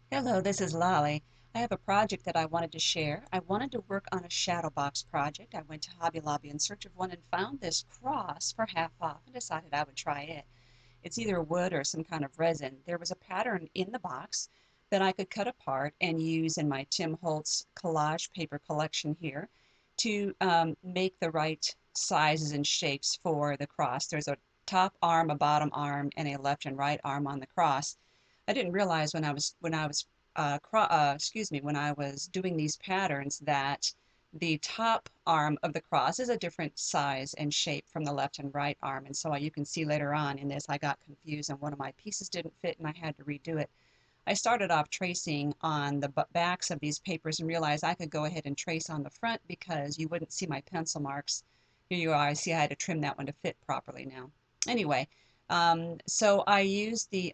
Hello, this is Lolly. I have a project that I wanted to share. I wanted to work on a shadow box project. I went to Hobby Lobby in search of one and found this cross for half off and decided I would try it. It's either wood or some kind of resin. There was a pattern in the box that I could cut apart and use in my Tim Holtz collage paper collection here to make the right sizes and shapes for the cross. There's a top arm, a bottom arm, and a left and right arm on the cross. I didn't realize when I was doing these patterns that the top arm of the cross is a different size and shape from the left and right arm. And so you can see later on in this, I got confused and one of my pieces didn't fit and I had to redo it. I started off tracing on the backs of these papers and realized I could go ahead and trace on the front because you wouldn't see my pencil marks. Here you are. I see I had to trim that one to fit properly now. Anyway, so I used the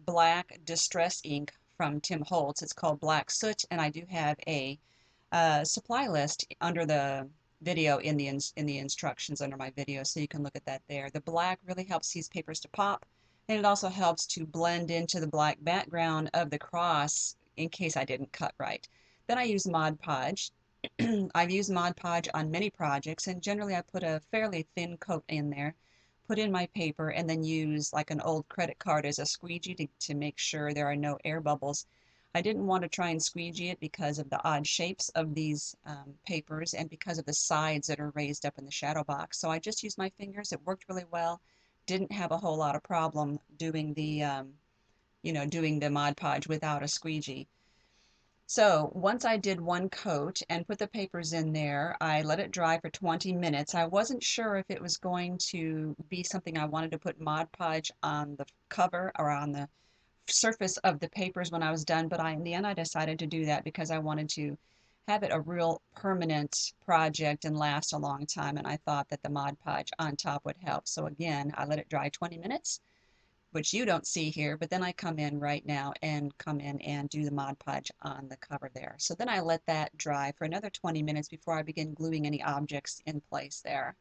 black distress ink from Tim Holtz. It's called Black Soot, and I do have a supply list under the video in the instructions under my video, so you can look at that there. The black really helps these papers to pop, and it also helps to blend into the black background of the cross in case I didn't cut right. Then I use Mod Podge. I've used Mod Podge on many projects, and generally I put a fairly thin coat in there, put in my paper, and then use like an old credit card as a squeegee to make sure there are no air bubbles. I didn't want to try and squeegee it because of the odd shapes of these papers and because of the sides that are raised up in the shadow box. So I just used my fingers. It worked really well. Didn't have a whole lot of problem doing doing the Mod Podge without a squeegee. So once I did one coat and put the papers in there, I let it dry for 20 minutes. I wasn't sure if it was going to be something I wanted to put Mod Podge on the cover or on the surface of the papers when I was done, but in the end I decided to do that because I wanted to have it a real permanent project and last a long time, and I thought that the Mod Podge on top would help. So again, I let it dry 20 minutes, which you don't see here, but then I come in right now and come in and do the Mod Podge on the cover there. So then I let that dry for another 20 minutes before I begin gluing any objects in place there.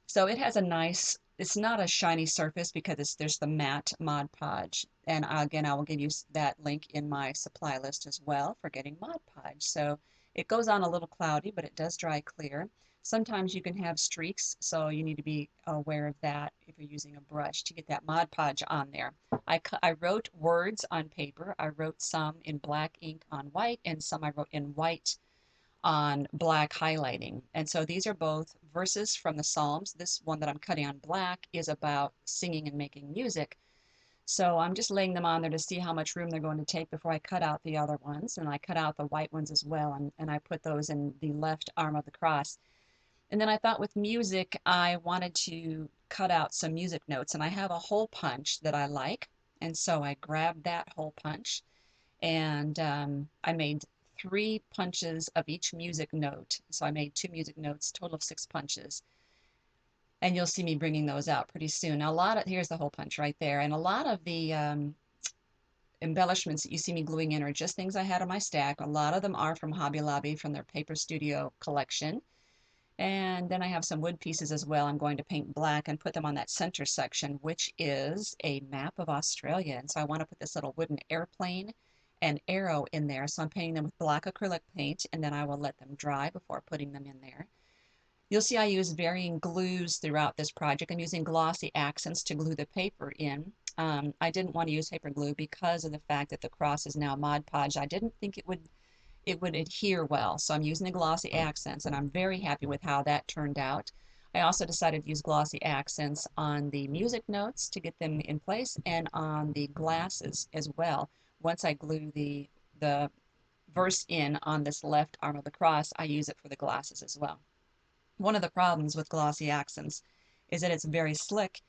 So it has a nice, it's not a shiny surface because there's the matte Mod Podge. And again, I will give you that link in my supply list as well for getting Mod Podge. So it goes on a little cloudy, but it does dry clear. Sometimes you can have streaks, so you need to be aware of that if you're using a brush to get that Mod Podge on there. I wrote words on paper. I wrote some in black ink on white, and some I wrote in white on black highlighting. And so these are both verses from the Psalms. This one that I'm cutting on black is about singing and making music. So I'm just laying them on there to see how much room they're going to take before I cut out the other ones. And I cut out the white ones as well, and I put those in the left arm of the cross. And then I thought with music, I wanted to cut out some music notes, and I have a hole punch that I like. And so I grabbed that hole punch and I made 3 punches of each music note. So I made 2 music notes, total of 6 punches. And you'll see me bringing those out pretty soon. Now, here's the hole punch right there. And a lot of the embellishments that you see me gluing in are just things I had on my stack. A lot of them are from Hobby Lobby from their Paper Studio collection. And then I have some wood pieces as well. I'm going to paint black and put them on that center section, which is a map of Australia. And so I want to put this little wooden airplane and arrow in there. So I'm painting them with black acrylic paint, and then I will let them dry before putting them in there. You'll see I use varying glues throughout this project. I'm using glossy accents to glue the paper in. I didn't want to use paper glue because of the fact that the cross is now Mod Podge. I didn't think it would adhere well. So I'm using the glossy accents, and I'm very happy with how that turned out. I also decided to use glossy accents on the music notes to get them in place and on the glasses as well. Once I glue the verse in on this left arm of the cross, I use it for the glasses as well. One of the problems with glossy accents is that it's very slick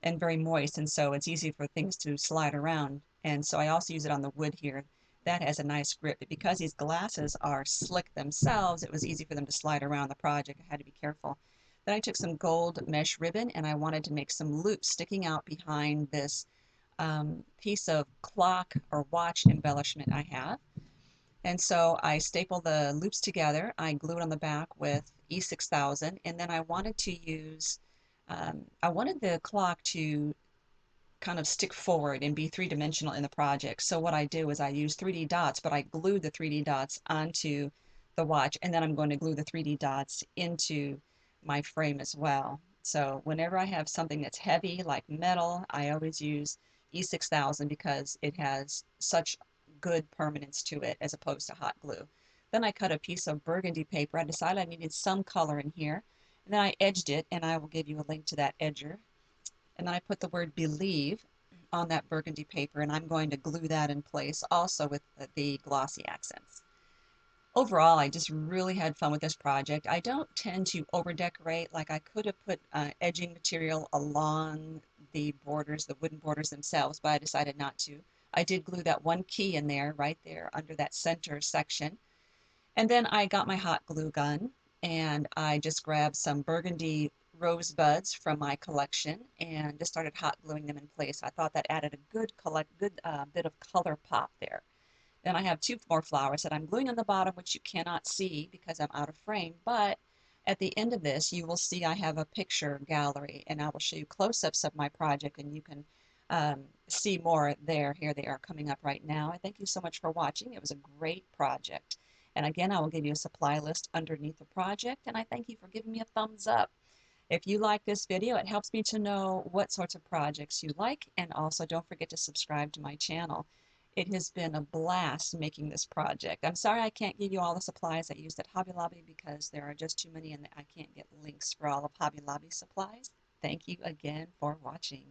and very moist, and so it's easy for things to slide around. And so I also use it on the wood here. That has a nice grip, but because these glasses are slick themselves, it was easy for them to slide around the project. I had to be careful. Then I took some gold mesh ribbon and I wanted to make some loops sticking out behind this piece of clock or watch embellishment I have. And so I stapled the loops together. I glued on the back with E6000, and then I wanted to use, I wanted the clock to kind of stick forward and be three-dimensional in the project. So what I do is I use 3D dots, but I glue the 3D dots onto the watch, and then I'm going to glue the 3D dots into my frame as well. So whenever I have something that's heavy like metal, I always use E6000 because it has such good permanence to it as opposed to hot glue. Then I cut a piece of burgundy paper. I decided I needed some color in here. And then I edged it, and I will give you a link to that edger. And then I put the word believe on that burgundy paper, and I'm going to glue that in place also with the glossy accents. Overall, I just really had fun with this project. I don't tend to over decorate. Like, I could have put edging material along the borders, the wooden borders themselves, but I decided not to. I did glue that one key in there, right there under that center section. And then I got my hot glue gun and I just grabbed some burgundy rosebuds from my collection and just started hot gluing them in place. I thought that added a good bit of color pop there. Then I have two more flowers that I'm gluing on the bottom, which you cannot see because I'm out of frame, but at the end of this, you will see I have a picture gallery, and I will show you close-ups of my project, and you can see more there. Here they are coming up right now. I thank you so much for watching. It was a great project. And again, I will give you a supply list underneath the project, and I thank you for giving me a thumbs up. If you like this video, it helps me to know what sorts of projects you like, and also don't forget to subscribe to my channel. It has been a blast making this project. I'm sorry I can't give you all the supplies I used at Hobby Lobby because there are just too many and I can't get links for all of Hobby Lobby's supplies. Thank you again for watching.